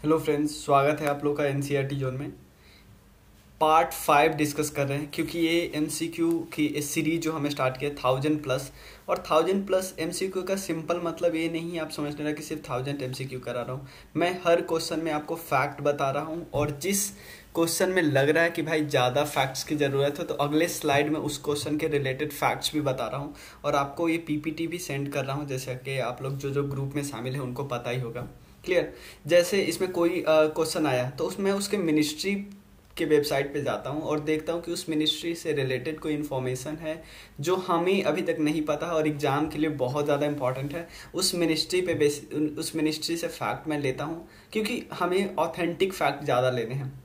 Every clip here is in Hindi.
हेलो फ्रेंड्स, स्वागत है आप लोग का एनसीईआरटी जोन में। पार्ट 5 डिस्कस कर रहे हैं क्योंकि ये एमसीक्यू की इस सीरीज जो हमें स्टार्ट किया 1000+। और 1000+ एमसीक्यू का सिंपल मतलब ये नहीं है आप समझ लेना कि सिर्फ 1000 एमसीक्यू करा रहा हूँ। मैं हर क्वेश्चन में आपको फैक्ट बता रहा हूँ, और जिस क्वेश्चन में लग रहा है कि भाई ज़्यादा फैक्ट्स की ज़रूरत है तो अगले स्लाइड में उस क्वेश्चन के रिलेटेड फैक्ट्स भी बता रहा हूँ। और आपको ये पीपीटी भी सेंड कर रहा हूँ, जैसे कि आप लोग जो जो ग्रुप में शामिल हैं उनको पता ही होगा। क्लियर। जैसे इसमें कोई क्वेश्चन आया तो उसमें उसके मिनिस्ट्री के वेबसाइट पे जाता हूँ और देखता हूँ कि उस मिनिस्ट्री से रिलेटेड कोई इन्फॉर्मेशन है जो हमें अभी तक नहीं पता और एग्जाम के लिए बहुत ज़्यादा इंपॉर्टेंट है। उस मिनिस्ट्री से फैक्ट मैं लेता हूँ क्योंकि हमें ऑथेंटिक फैक्ट ज़्यादा लेने हैं।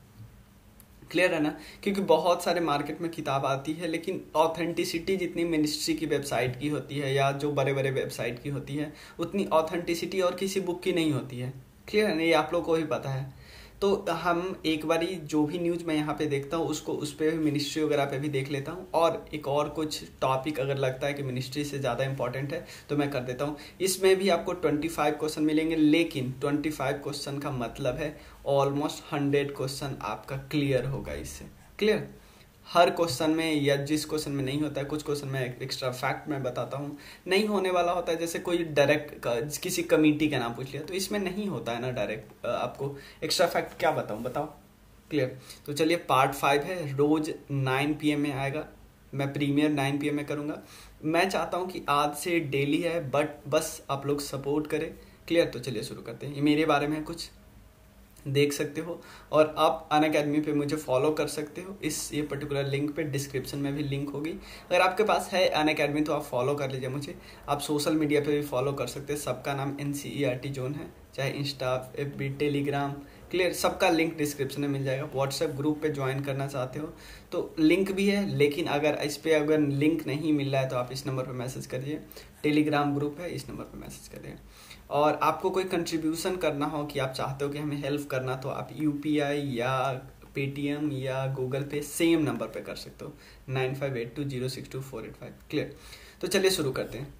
क्लियर है ना? क्योंकि बहुत सारे मार्केट में किताब आती है लेकिन ऑथेंटिसिटी जितनी मिनिस्ट्री की वेबसाइट की होती है या जो बड़े बड़े वेबसाइट की होती है उतनी ऑथेंटिसिटी और किसी बुक की नहीं होती है। क्लियर है ना? ये आप लोग को ही पता है। तो हम एक बारी जो भी न्यूज़ मैं यहाँ पे देखता हूँ उसको उस पर मिनिस्ट्री वगैरह पे भी देख लेता हूँ, और एक और कुछ टॉपिक अगर लगता है कि मिनिस्ट्री से ज़्यादा इंपॉर्टेंट है तो मैं कर देता हूँ। इसमें भी आपको 25 क्वेश्चन मिलेंगे, लेकिन 25 क्वेश्चन का मतलब है ऑलमोस्ट 100 क्वेश्चन आपका क्लियर होगा इससे। क्लियर। हर क्वेश्चन में या जिस क्वेश्चन में नहीं होता है, कुछ क्वेश्चन में एक्स्ट्रा फैक्ट मैं बताता हूँ। नहीं होने वाला होता है, जैसे कोई डायरेक्ट किसी कमेटी का नाम पूछ लिया तो इसमें नहीं होता है ना डायरेक्ट आपको एक्स्ट्रा फैक्ट क्या बताऊँ, बताओ। क्लियर। तो चलिए पार्ट 5 है, रोज 9 PM में आएगा। मैं प्रीमियर 9 PM में करूँगा। मैं चाहता हूँ कि आज से डेली है, बट बस आप लोग सपोर्ट करें। क्लियर। तो चलिए शुरू करते हैं। ये मेरे बारे में कुछ देख सकते हो, और आप अनअकैडमी पे मुझे फॉलो कर सकते हो। इस ये पर्टिकुलर लिंक पे डिस्क्रिप्शन में भी लिंक होगी। अगर आपके पास है अनअकैडमी तो आप फॉलो कर लीजिए मुझे। आप सोशल मीडिया पे भी फॉलो कर सकते हैं, सबका नाम एनसीईआरटी जोन है, चाहे इंस्टा, एफबी, टेलीग्राम। क्लियर। सबका लिंक डिस्क्रिप्शन में मिल जाएगा। व्हाट्सएप ग्रुप पे ज्वाइन करना चाहते हो तो लिंक भी है, लेकिन अगर इस पर अगर लिंक नहीं मिल रहा है तो आप इस नंबर पर मैसेज करिए। टेलीग्राम ग्रुप है, इस नंबर पर मैसेज करिए। और आपको कोई कंट्रीब्यूशन करना हो कि आप चाहते हो कि हमें हेल्प करना, तो आप यूपीआई या पेटीएम या गूगल पे सेम नंबर पे कर सकते हो, 9582062485। क्लियर। तो चलिए शुरू करते हैं।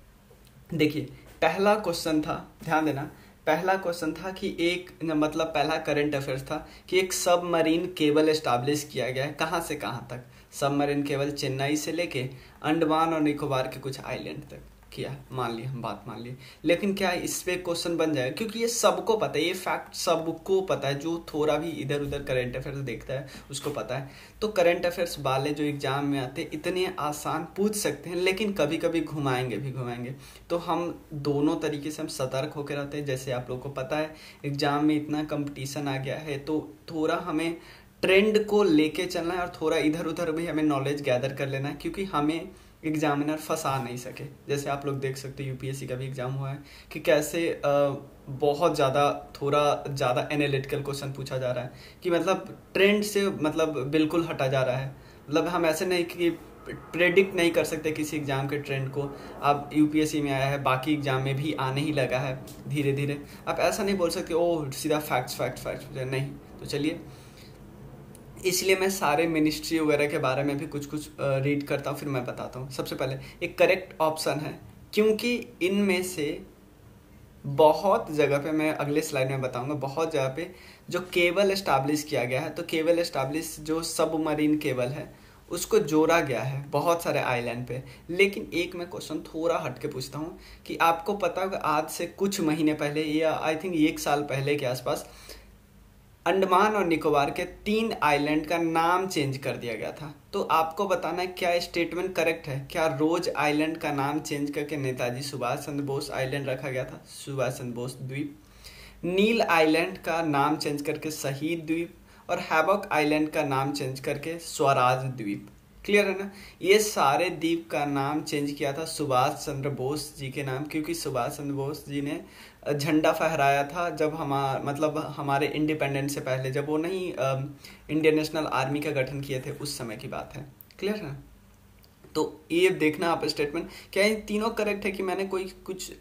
देखिए पहला क्वेश्चन था, ध्यान देना, पहला क्वेश्चन था कि एक मतलब पहला करंट अफेयर्स था कि एक सबमरीन केबल एस्टैब्लिश किया गया है कहाँ से कहाँ तक। सबमरीन केबल चेन्नई से लेके अंडमान और निकोबार के कुछ आइलैंड तक किया, मान लिया, हम बात मान लिए। लेकिन क्या इस पे क्वेश्चन बन जाएगा? क्योंकि ये सबको पता है, ये फैक्ट सबको पता है, जो थोड़ा भी इधर उधर करंट अफेयर्स देखता है उसको पता है। तो करंट अफेयर्स वाले जो एग्जाम में आते हैं इतने आसान पूछ सकते हैं, लेकिन कभी कभी घुमाएंगे। तो हम दोनों तरीके से हम सतर्क होकर रहते हैं। जैसे आप लोग को पता है एग्जाम में इतना कंपटीशन आ गया है तो थोड़ा हमें ट्रेंड को लेके चलना है, और थोड़ा इधर उधर भी हमें नॉलेज गैदर कर लेना है, क्योंकि हमें एग्जामिनर फंसा नहीं सके। जैसे आप लोग देख सकते हो यूपीएससी का भी एग्जाम हुआ है कि कैसे बहुत ज़्यादा थोड़ा ज़्यादा एनालिटिकल क्वेश्चन पूछा जा रहा है, कि मतलब ट्रेंड से मतलब बिल्कुल हटा जा रहा है। मतलब हम ऐसे नहीं कि प्रेडिक्ट नहीं कर सकते किसी एग्जाम के ट्रेंड को। अब यूपीएससी में आया है, बाकी एग्जाम में भी आने ही लगा है धीरे धीरे। आप ऐसा नहीं बोल सकते ओ सीधा फैक्ट्स नहीं। तो चलिए, इसलिए मैं सारे मिनिस्ट्री वगैरह के बारे में भी कुछ कुछ रीड करता हूँ, फिर मैं बताता हूँ। सबसे पहले एक करेक्ट ऑप्शन है, क्योंकि इनमें से बहुत जगह पे, मैं अगले स्लाइड में बताऊंगा, बहुत जगह पे जो केबल एस्टैब्लिश किया गया है, तो केबल एस्टैब्लिश जो सबमरीन केबल है उसको जोड़ा गया है बहुत सारे आइलैंड पे। लेकिन एक मैं क्वेश्चन थोड़ा हट के पूछता हूँ कि आपको पता होगा आज से कुछ महीने पहले या आई थिंक 1 साल पहले के आसपास अंडमान और निकोबार के 3 आइलैंड का नाम चेंज कर दिया गया था। तो आपको बताना है क्या स्टेटमेंट करेक्ट है। क्या रोज आइलैंड का नाम चेंज करके नेताजी सुभाष चंद्र बोस आइलैंड रखा गया था, सुभाष चंद्र बोस द्वीप। नील आइलैंड का नाम चेंज करके शहीद द्वीप, और हैवॉक आइलैंड का नाम चेंज करके स्वराज द्वीप। क्लियर है ना? ये सारे द्वीप का नाम चेंज किया था सुभाष चंद्र बोस जी के नाम, क्योंकि सुभाष चंद्र बोस जी ने झंडा फहराया था जब हमारे इंडिपेंडेंस से पहले, जब वो नहीं इंडियन नेशनल आर्मी का गठन किए थे, उस समय की बात है। क्लियर है? तो ये देखना आप स्टेटमेंट, क्या ये तीनों करेक्ट है कि मैंने कोई कुछ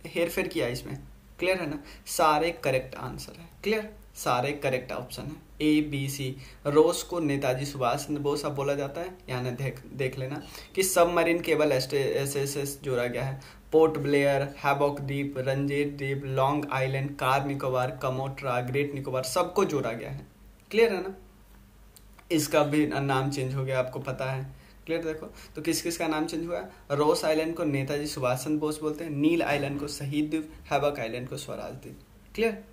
हेर फेर किया इसमें? क्लियर है ना? सारे करेक्ट आंसर है। क्लियर? सारे करेक्ट ऑप्शन है ए बी सी। रोज को नेताजी सुभाष चंद्र बोस अब बोला जाता है, यहाँ देख लेना कि सबमरीन केबल एसएसएस जोड़ा गया है। पोर्ट ब्लेयर, हैवॉक द्वीप, रंजीत द्वीप, Long Island, Car Nicobar, Kamorta, Great Nicobar, सबको जोड़ा गया है। क्लियर है ना। इसका भी नाम चेंज हो गया, आपको पता है। क्लियर। देखो तो किस किस का नाम चेंज हुआ है। रोस आइलैंड को नेताजी सुभाष चंद्र बोस बोलते हैं, नील आइलैंड को शहीद द्वीप, हैवॉक आइलैंड को स्वराज द्वीप। क्लियर।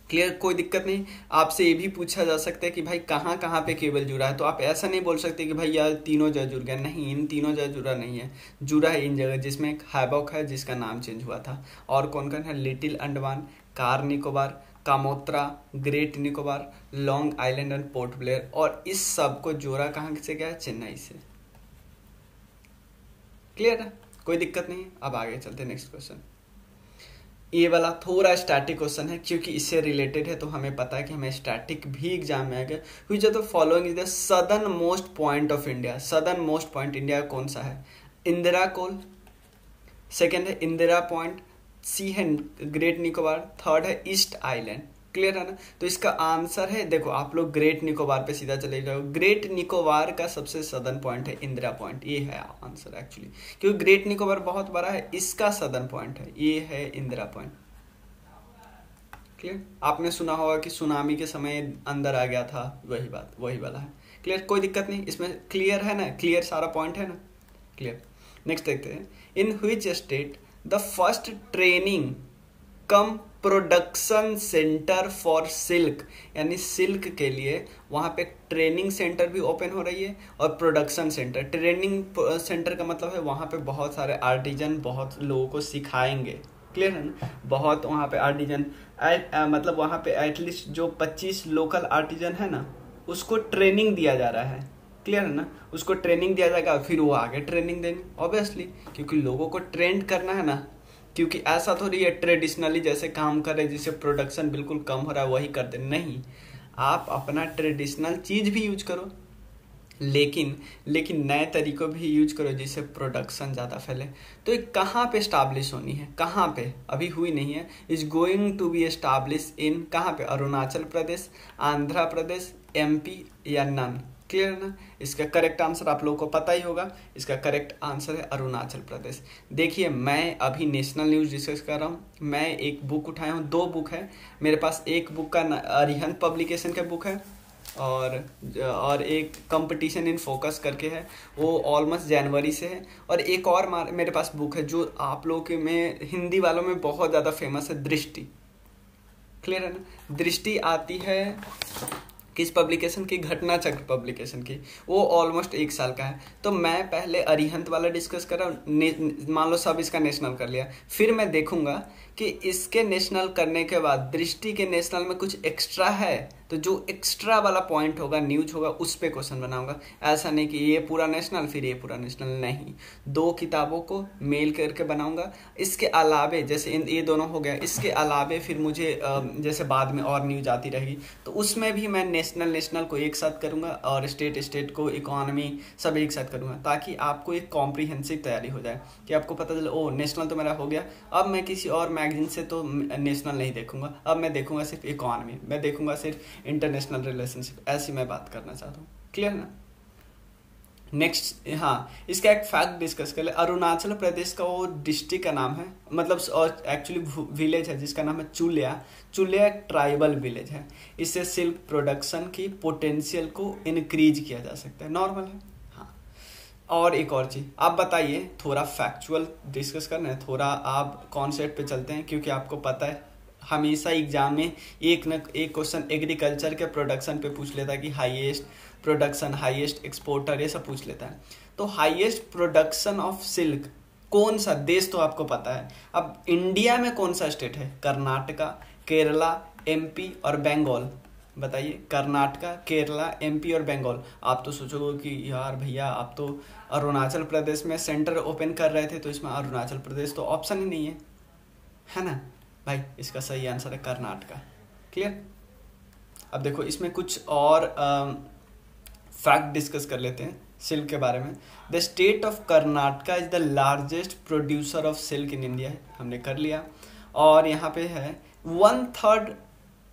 क्लियर, कोई दिक्कत नहीं। आपसे ये भी पूछा जा सकता है कि भाई कहाँ कहाँ पे केबल जुड़ा है, तो आप ऐसा नहीं बोल सकते कि भाई यार तीनों जगह जुड़ गया। नहीं, इन तीनों जगह जुड़ा नहीं है, जुड़ा है इन जगह जिसमें एक हैवॉक है जिसका नाम चेंज हुआ था। और कौन कौन है, Little Andaman, Car Nicobar, Kamorta, Great Nicobar, Long Island and Port Blair. और इस सब को जोड़ा कहाँ से गया, चेन्नई से। क्लियर है, कोई दिक्कत नहीं। अब आगे चलते नेक्स्ट क्वेश्चन। ये वाला थोड़ा स्टैटिक क्वेश्चन है क्योंकि इससे रिलेटेड है, तो हमें पता है कि हमें स्टैटिक भी एग्जाम में आ गया। Which of the following is the southern most point of India. Southern most point India कौन सा है। इंदिरा कोल, सेकेंड है इंदिरा पॉइंट, सी है ग्रेट निकोबार, थर्ड है ईस्ट आइलैंड। क्लियर है ना। तो इसका आंसर है, देखो आप लोग ग्रेट निकोबार पे सीधा चले जाओ। ग्रेट निकोबार का सबसे सदर्न पॉइंट है इंदिरा पॉइंट, ये है आंसर एक्चुअली, क्योंकि ग्रेट निकोबार बहुत बड़ा है, इसका सदर्न पॉइंट है, ये है इंदिरा पॉइंट। क्लियर। आपने सुना होगा कि सुनामी के समय अंदर आ गया था, वही बात वही वाला है। क्लियर, कोई दिक्कत नहीं, इसमें क्लियर है ना, क्लियर सारा पॉइंट है ना। क्लियर। नेक्स्ट देखते हैं। In which state the first training come production centre for silk, यानी सिल्क के लिए वहाँ पे ट्रेनिंग सेंटर भी ओपन हो रही है और प्रोडक्शन सेंटर। ट्रेनिंग सेंटर का मतलब है वहाँ पे बहुत सारे आर्टिजन बहुत लोगों को सिखाएंगे। क्लियर है ना। बहुत वहाँ पे आर्टिजन मतलब वहाँ पे एटलीस्ट जो 25 लोकल आर्टिजन है ना, उसको ट्रेनिंग दिया जा रहा है। क्लियर है ना, उसको ट्रेनिंग दिया जाएगा, फिर वो आगे ट्रेनिंग देंगे ऑब्वियसली, क्योंकि लोगों को ट्रेंड करना है ना। क्योंकि ऐसा थोड़ी है ट्रेडिशनली जैसे काम करे जिससे प्रोडक्शन बिल्कुल कम हो रहा है वही कर दे, नहीं, आप अपना ट्रेडिशनल चीज भी यूज करो, लेकिन नए तरीकों भी यूज करो जिससे प्रोडक्शन ज़्यादा फैले। तो ये कहाँ पे स्टाब्लिश होनी है, कहाँ पे, अभी हुई नहीं है। Is going to be establish in, कहाँ पे, अरुणाचल प्रदेश, आंध्र प्रदेश, एमपी या नन। क्लियर है ना। इसका करेक्ट आंसर आप लोगों को पता ही होगा, इसका करेक्ट आंसर है अरुणाचल प्रदेश। देखिए मैं अभी नेशनल न्यूज़ डिस्कस कर रहा हूँ, मैं एक बुक उठाया हूँ, 2 बुक है मेरे पास। एक बुक का अरिहंत पब्लिकेशन का बुक है और एक कंपटीशन इन फोकस करके है, वो ऑलमोस्ट जनवरी से है। और एक और मेरे पास बुक है जो आप लोगों के में हिंदी वालों में बहुत ज़्यादा फेमस है, दृष्टि। क्लियर है ना। दृष्टि आती है किस पब्लिकेशन की, घटना चक्र पब्लिकेशन की, वो ऑलमोस्ट 1 साल का है। तो मैं पहले अरिहंत वाला डिस्कस कर रहा हूँ, मान लो सब इसका नेशनल कर लिया, फिर मैं देखूंगा कि इसके नेशनल करने के बाद दृष्टि के नेशनल में कुछ एक्स्ट्रा है, तो जो एक्स्ट्रा वाला पॉइंट होगा, न्यूज होगा, उस पे क्वेश्चन बनाऊंगा। ऐसा नहीं कि ये पूरा नेशनल फिर ये पूरा नेशनल, नहीं, 2 किताबों को मेल करके बनाऊंगा। इसके अलावे जैसे ये दोनों हो गया, इसके अलावे फिर मुझे जैसे बाद में और न्यूज आती रहेगी तो उसमें भी मैं नेशनल को एक साथ करूंगा और स्टेट को, इकोनॉमी सब एक साथ करूंगा, ताकि आपको एक कॉम्प्रिहेंसिव तैयारी हो जाए कि आपको पता चले ओ नेशनल तो मेरा हो गया, अब मैं किसी और मैगजीन से तो नेशनल नहीं देखूंगा, अब मैं देखूंगा सिर्फ इकोनॉमी, मैं देखूंगा सिर्फ इंटरनेशनल रिलेशनशिप, ऐसी मैं बात करना चाहता हूँ। क्लियर ना। नेक्स्ट, हाँ, इसका एक फैक्ट डिस्कस कर ले। अरुणाचल प्रदेश का वो डिस्ट्रिक्ट का नाम है, मतलब एक्चुअली विलेज है जिसका नाम है चुलिया। चुलिया एक ट्राइबल विलेज है, इससे सिल्क प्रोडक्शन की पोटेंशियल को इंक्रीज किया जा सकता है, नॉर्मल है। हाँ, और एक और चीज आप बताइए, थोड़ा फैक्चुअल डिस्कस करना है, थोड़ा आप कॉन्सेप्ट पे चलते हैं, क्योंकि आपको पता है हमेशा एग्जाम में एक क्वेश्चन एग्रीकल्चर के प्रोडक्शन पे पूछ लेता है कि हाईएस्ट प्रोडक्शन, हाईएस्ट एक्सपोर्टर, ये सब पूछ लेता है। तो हाईएस्ट प्रोडक्शन ऑफ सिल्क कौन सा देश, तो आपको पता है। अब इंडिया में कौन सा स्टेट है, कर्नाटका, केरला, एमपी और बंगाल। बताइए, कर्नाटका, केरला, एमपी और बंगाल। आप तो सोचोगे कि यार भैया आप तो अरुणाचल प्रदेश में सेंटर ओपन कर रहे थे, तो इसमें अरुणाचल प्रदेश तो ऑप्शन ही नहीं है ना भाई। इसका सही आंसर है कर्नाटका। क्लियर। अब देखो इसमें कुछ और फैक्ट डिस्कस कर लेते हैं सिल्क के बारे में। The state of Karnataka is the largest producer of silk in India, हमने कर लिया। और यहाँ पे है 1/3,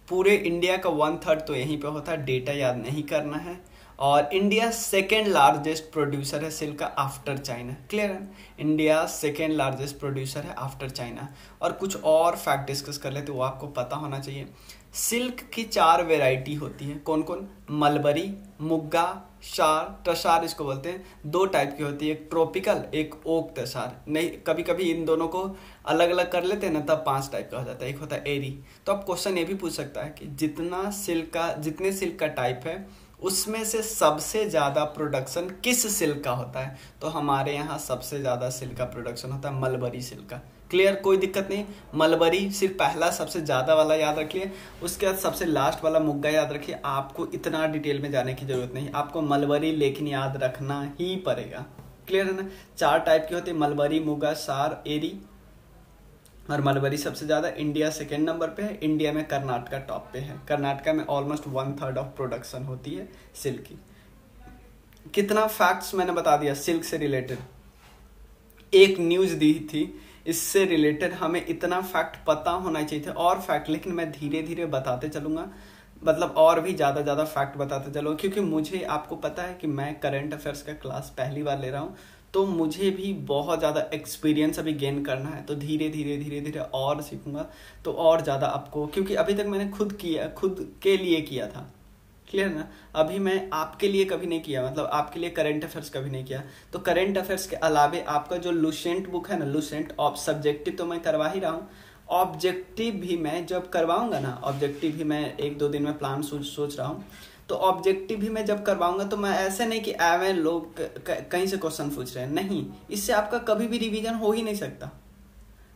पूरे इंडिया का 1/3 तो यहीं पे होता है, डेटा याद नहीं करना है। और इंडिया सेकेंड लार्जेस्ट प्रोड्यूसर है सिल्क का आफ्टर चाइना। क्लियर है, इंडिया सेकेंड लार्जेस्ट प्रोड्यूसर है आफ्टर चाइना। और कुछ और फैक्ट डिस्कस कर लेते, वो आपको पता होना चाहिए। सिल्क की 4 वेराइटी होती है, कौन कौन? मलबरी, मुग्गा, शार, तसार इसको बोलते हैं। 2 टाइप की होती है, एक ट्रॉपिकल, एक ओक तसार। नहीं, कभी कभी इन दोनों को अलग अलग कर लेते हैं ना, तब 5 टाइप का हो जाता है। एक होता है एरी। तो अब क्वेश्चन ये भी पूछ सकता है कि जितने सिल्क का टाइप है उसमें से सबसे ज्यादा प्रोडक्शन किस सिल्क का होता है? तो हमारे यहाँ सबसे ज्यादा सिल्क का प्रोडक्शन होता है मलबरी सिल्क का। क्लियर, कोई दिक्कत नहीं। मलबरी सिर्फ पहला सबसे ज्यादा वाला याद रखिए, उसके बाद सबसे लास्ट वाला मुग्गा याद रखिए। आपको इतना डिटेल में जाने की जरूरत नहीं, आपको मलबरी लेकिन याद रखना ही पड़ेगा। क्लियर है ना? 4 टाइप की होती है, मलबरी, मुग्गा, सार, एरी। और मलबरी सबसे ज्यादा, इंडिया सेकेंड नंबर पे है। इंडिया में कर्नाटका टॉप पे है। कर्नाटका में ऑलमोस्ट 1/3 ऑफ प्रोडक्शन होती है सिल्क की। कितना फैक्ट्स मैंने बता दिया सिल्क से रिलेटेड। एक न्यूज दी थी इससे रिलेटेड, हमें इतना फैक्ट पता होना चाहिए था, और फैक्ट, लेकिन मैं धीरे धीरे बताते चलूंगा, मतलब और भी ज्यादा फैक्ट बताते चलूंगा, क्योंकि मुझे, आपको पता है कि मैं करंट अफेयर्स का क्लास पहली बार ले रहा हूँ, तो मुझे भी बहुत ज़्यादा एक्सपीरियंस अभी गेन करना है। तो धीरे धीरे और सीखूंगा, तो और ज़्यादा आपको, क्योंकि अभी तक मैंने खुद के लिए किया था। क्लियर ना? अभी मैं आपके लिए कभी नहीं किया, मतलब आपके लिए करंट अफेयर्स कभी नहीं किया। तो करंट अफेयर्स के अलावे आपका जो लुसेंट बुक है ना, लुसेंट ऑफ सब्जेक्टिव तो मैं करवा ही रहा हूँ, ऑब्जेक्टिव भी मैं जब करवाऊंगा ना, ऑब्जेक्टिव भी मैं 1-2 दिन में प्लान सोच रहा हूँ। तो ऑब्जेक्टिव भी मैं जब करवाऊंगा तो मैं ऐसे नहीं कि एवं लोग कहीं से क्वेश्चन पूछ रहे हैं, नहीं, इससे आपका कभी भी रिवीजन हो ही नहीं सकता।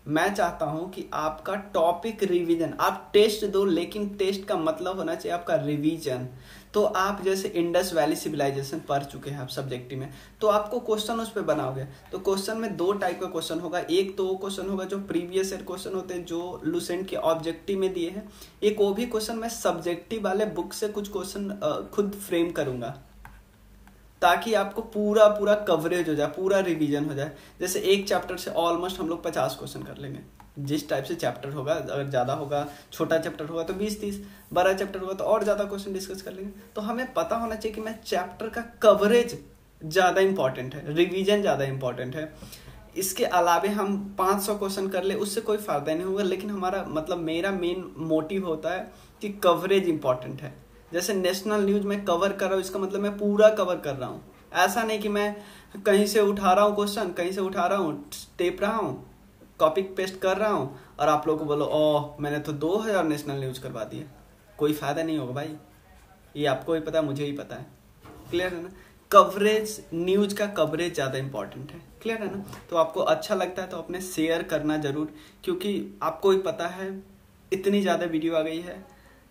मैं चाहता हूं कि आपका टॉपिक रिवीजन, आप टेस्ट दो, लेकिन टेस्ट का मतलब होना चाहिए आपका रिवीजन। तो आप जैसे इंडस वैली सिविलाइजेशन पढ़ चुके हैं आप सब्जेक्टिव में, तो आपको क्वेश्चन उस पर बनाओगे। तो क्वेश्चन में 2 टाइप का क्वेश्चन होगा। एक तो वो क्वेश्चन होगा जो प्रीवियस ईयर क्वेश्चन होते हैं, जो लुसेंट के ऑब्जेक्टिव में दिए हैं। एक वो भी क्वेश्चन मैं सब्जेक्टिव वाले बुक से कुछ क्वेश्चन खुद फ्रेम करूंगा, ताकि आपको पूरा कवरेज हो जाए, पूरा रिवीजन हो जाए। जैसे एक चैप्टर से ऑलमोस्ट हम लोग 50 क्वेश्चन कर लेंगे, जिस टाइप से चैप्टर होगा। अगर ज़्यादा होगा, छोटा चैप्टर होगा तो 20-30, बड़ा चैप्टर होगा तो और ज़्यादा क्वेश्चन डिस्कस कर लेंगे। तो हमें पता होना चाहिए कि मैं चैप्टर का कवरेज ज़्यादा इंपॉर्टेंट है, रिवीजन ज़्यादा इंपॉर्टेंट है। इसके अलावे हम 500 क्वेश्चन कर ले, उससे कोई फायदा नहीं होगा, लेकिन हमारा मतलब मेरा मेन मोटिव होता है कि कवरेज इंपॉर्टेंट है। जैसे नेशनल न्यूज में कवर कर रहा हूँ, इसका मतलब मैं पूरा कवर कर रहा हूँ। ऐसा नहीं कि मैं कहीं से उठा रहा हूँ क्वेश्चन, कहीं से उठा रहा हूँ, टेप रहा हूँ, कॉपी पेस्ट कर रहा हूँ, और आप लोगों को बोलो ओह मैंने तो 2000 नेशनल न्यूज करवा दिए। कोई फायदा नहीं होगा भाई, ये आपको भी पता है, मुझे भी पता है। क्लियर है ना? कवरेज, न्यूज का कवरेज ज़्यादा इंपॉर्टेंट है। क्लियर है ना? तो आपको अच्छा लगता है तो अपने शेयर करना जरूर, क्योंकि आपको भी पता है इतनी ज़्यादा वीडियो आ गई है,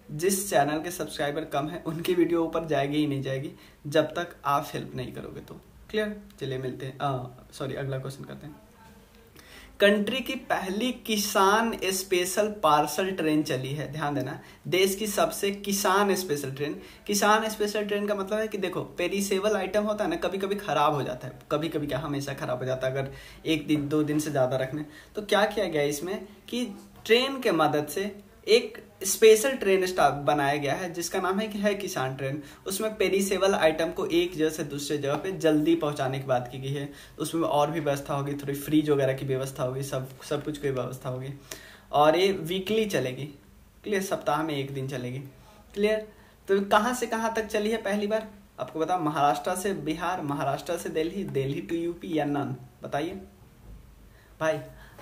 जिस चैनल के सब्सक्राइबर कम है उनकी वीडियो ऊपर जाएगी ही नहीं जाएगी जब तक आप हेल्प नहीं करोगे तो। क्लियर? चलिए मिलते हैं, अगला क्वेश्चन करते हैं। कंट्री की पहली किसान स्पेशल पार्सल ट्रेन चली है, ध्यान देना, देश की सबसे किसान स्पेशल ट्रेन। किसान स्पेशल ट्रेन का मतलब है कि देखो, पेरिसेबल आइटम होता है ना, कभी कभी खराब हो जाता है, कभी कभी क्या हमेशा खराब हो जाता है अगर 1 दिन 2 दिन से ज्यादा रखने। तो क्या किया गया इसमें कि ट्रेन के मदद से एक स्पेशल ट्रेन स्टाफ बनाया गया है, जिसका नाम है किसान ट्रेन। उसमें पेरिसेबल आइटम को एक जगह से दूसरे जगह पे जल्दी पहुंचाने की बात की गई है। उसमें और भी व्यवस्था होगी, थोड़ी फ्रीज वगैरह की व्यवस्था होगी, सब कुछ की व्यवस्था होगी। और ये वीकली चलेगी। क्लियर? सप्ताह में 1 दिन चलेगी। क्लियर? तो कहाँ से कहाँ तक चली है पहली बार आपको बता, महाराष्ट्र से बिहार, महाराष्ट्र से दिल्ली, दिल्ली टू यूपी या नन, बताइए भाई।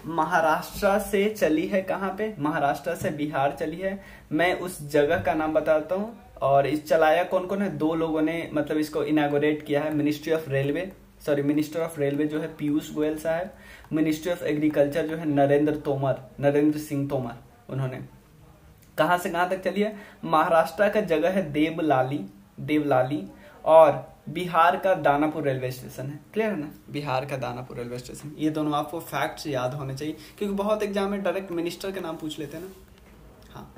महाराष्ट्र से चली है, कहाँ पे? महाराष्ट्र से बिहार चली है। मैं उस जगह का नाम बताता हूँ। और इस चलाया कौन कौन है? 2 लोगों ने, मतलब इसको इनॉग्रेट किया है। मिनिस्टर ऑफ रेलवे जो है पीयूष गोयल साहब, मिनिस्ट्री ऑफ एग्रीकल्चर जो है नरेंद्र सिंह तोमर, उन्होंने। कहाँ से कहाँ तक चली है? महाराष्ट्र का जगह है देवलाली, और बिहार का दानापुर रेलवे स्टेशन है। क्लियर है ना? बिहार का दानापुर रेलवे स्टेशन। ये दोनों आपको फैक्ट्स याद होने चाहिए, क्योंकि बहुत एग्जाम में डायरेक्ट मिनिस्टर का नाम पूछ लेते हैं ना। हाँ,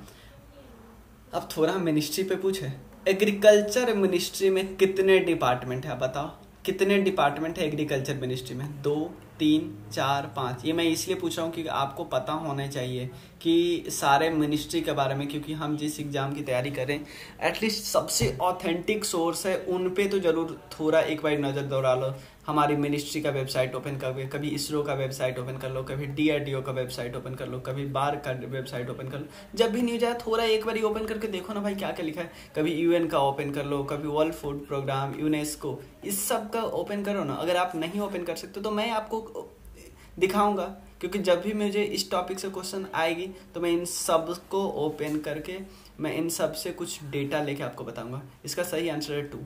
अब थोड़ा मिनिस्ट्री पे पूछे, एग्रीकल्चर मिनिस्ट्री में कितने डिपार्टमेंट है? बताओ कितने डिपार्टमेंट है एग्रीकल्चर मिनिस्ट्री में? 2, 3, 4, 5, ये मैं इसलिए पूछ रहा हूँ कि आपको पता होना चाहिए कि सारे मिनिस्ट्री के बारे में, क्योंकि हम जिस एग्ज़ाम की तैयारी करें एटलीस्ट सबसे ऑथेंटिक सोर्स है उन पे तो ज़रूर थोड़ा एक बार नज़र दौड़ा लो। हमारी मिनिस्ट्री का वेबसाइट ओपन कर, कभी इसरो का वेबसाइट ओपन कर लो, कभी DRDO का वेबसाइट ओपन कर लो, कभी बार का वेबसाइट ओपन कर लो। जब भी न्यूज आए थोड़ा एक बार ओपन करके देखो ना भाई क्या क्या लिखा है। कभी UN का ओपन कर लो, कभी वर्ल्ड फूड प्रोग्राम, यूनेस्को, इस सब का ओपन करो ना। अगर आप नहीं ओपन कर सकते तो मैं आपको दिखाऊंगा, क्योंकि जब भी मुझे इस टॉपिक से क्वेश्चन आएगी तो मैं इन सब को ओपन करके मैं इन सब से कुछ डेटा लेके आपको बताऊंगा। इसका सही आंसर है 2।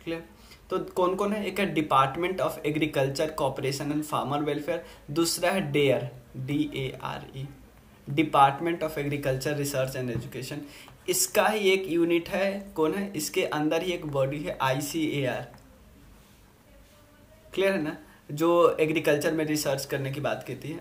क्लियर? तो कौन कौन है? एक है department of agriculture cooperation and farmer welfare, दूसरा है DARE, DARE, department of agriculture research and education. इसका ही एक यूनिट है, कौन है? इसके अंदर ही एक बॉडी है ICAR। क्लियर है ना? जो एग्रीकल्चर में रिसर्च करने की बात कहती है,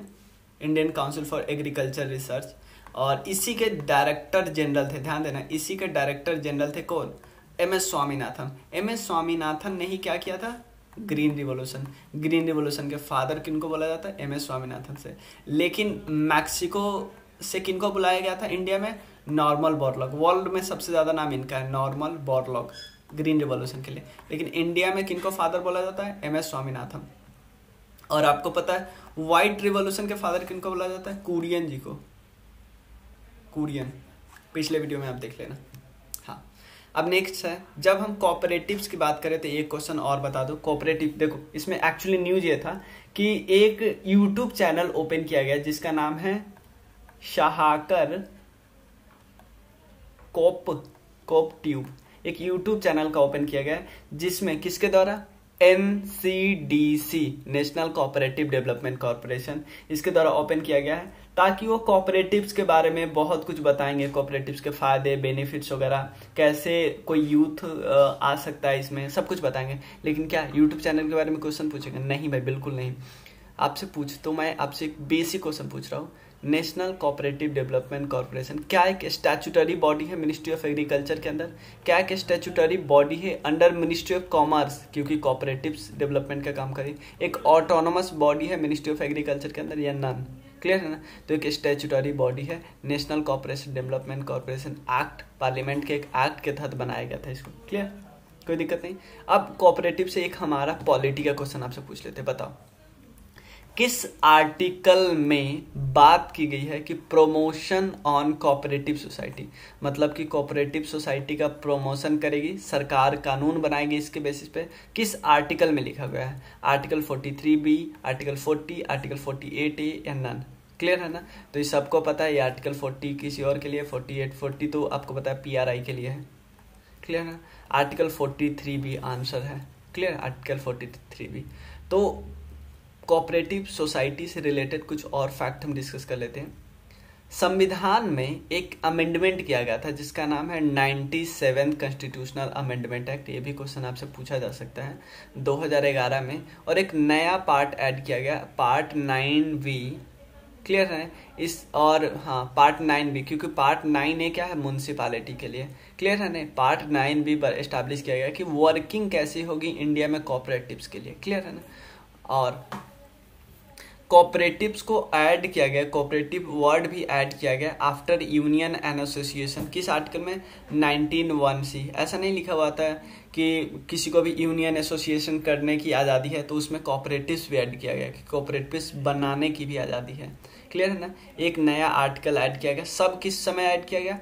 Indian council for agriculture research. और इसी के डायरेक्टर जनरल थे, ध्यान देना, इसी के डायरेक्टर जनरल थे कौन? MS स्वामीनाथन। MS स्वामीनाथन ने ही क्या किया था? Green revolution. ग्रीन रिवॉल्यूशन के फादर किनको बोला जाता है? MS स्वामीनाथन से। लेकिन मैक्सिको से किनको बुलाया गया था इंडिया में? Norman Borlaug. वर्ल्ड में सबसे ज़्यादा नाम इनका है, नॉर्मन बोरलॉग, ग्रीन रिवॉल्यूशन के लिए। लेकिन इंडिया में किनको फादर बोला जाता है? MS स्वामीनाथन। और आपको पता है व्हाइट रिवॉल्यूशन के फादर किनको बोला जाता है? कुरियन जी को। कुरियन, पिछले वीडियो में आप देख लेना। हाँ, अब नेक्स्ट है, जब हम कोऑपरेटिव्स की बात करें तो एक क्वेश्चन और बता दो। कोऑपरेटिव, देखो इसमें एक्चुअली न्यूज ये था कि एक यूट्यूब चैनल ओपन किया गया जिसका नाम है शाहाकर कोप ट्यूब। एक यूट्यूब चैनल का ओपन किया गया जिसमें किसके द्वारा? NCDC, national cooperative development corporation, इसके द्वारा ओपन किया गया है ताकि वो कोऑपरेटिव्स के बारे में बहुत कुछ बताएंगे। कोऑपरेटिव्स के फायदे, बेनिफिट्स वगैरह, कैसे कोई यूथ आ सकता है इसमें, सब कुछ बताएंगे। लेकिन क्या यूट्यूब चैनल के बारे में क्वेश्चन पूछेंगे? नहीं भाई, बिल्कुल नहीं। आपसे तो मैं आपसे एक बेसिक क्वेश्चन पूछ रहा हूँ। नेशनल कोऑपरेटिव डेवलपमेंट कॉर्पोरेशन क्या एक स्टैट्यूटरी बॉडी है मिनिस्ट्री ऑफ एग्रीकल्चर के अंदर? क्या एक स्टैट्यूटरी बॉडी है अंडर मिनिस्ट्री ऑफ कॉमर्स, क्योंकि कोऑपरेटिव्स डेवलपमेंट का काम करें? एक ऑटोनोमस बॉडी है मिनिस्ट्री ऑफ एग्रीकल्चर के अंदर या नन? क्लियर है ना? तो एक स्टैट्यूटरी बॉडी है, national cooperation development corporation act, parliament के एक एक्ट के तहत बनाया गया था इसको। क्लियर? कोई दिक्कत नहीं। अब कोऑपरेटिव से एक हमारा पॉलिटी का क्वेश्चन आपसे पूछ लेते हैं। बताओ किस आर्टिकल में बात की गई है कि प्रमोशन ऑन कोऑपरेटिव सोसाइटी, मतलब कि कोऑपरेटिव सोसाइटी का प्रमोशन करेगी सरकार, कानून बनाएगी इसके बेसिस पे? किस आर्टिकल में लिखा गया है? Article 43B, article 40, article 48A या नन? क्लियर है ना? तो ये सबको पता है, ये आर्टिकल 40 किसी और के लिए, 48, 40 तो आपको पता है PRI के लिए है। क्लियर है ना? आर्टिकल 43B आंसर है। क्लियर? Article 43B। तो कोऑपरेटिव सोसाइटी से रिलेटेड कुछ और फैक्ट हम डिस्कस कर लेते हैं। संविधान में एक अमेंडमेंट किया गया था जिसका नाम है 97 कॉन्स्टिट्यूशनल अमेंडमेंट एक्ट। ये भी क्वेश्चन आपसे पूछा जा सकता है 2011 में। और एक नया पार्ट ऐड किया गया, पार्ट 9B। क्लियर है? इस और हाँ, पार्ट 9B, क्योंकि पार्ट 9A क्या है? म्यूनसिपालिटी के लिए। क्लियर है ना? पार्ट 9B पर एस्टैब्लिश किया गया कि वर्किंग कैसी होगी इंडिया में कोऑपरेटिव्स के लिए। क्लियर है ना? और कोऑपरेटिव्स को ऐड किया गया, कोऑपरेटिव वर्ड भी ऐड किया गया आफ्टर यूनियन एंड एसोसिएशन। किस आर्टिकल में? 19(1)(c। ऐसा नहीं लिखा हुआ था कि किसी को भी यूनियन एसोसिएशन करने की आज़ादी है, तो उसमें कोऑपरेटिव्स भी ऐड किया गया कि कोऑपरेटिव्स बनाने की भी आज़ादी है। क्लियर है ना? एक नया आर्टिकल ऐड किया गया। सब किस समय ऐड किया गया?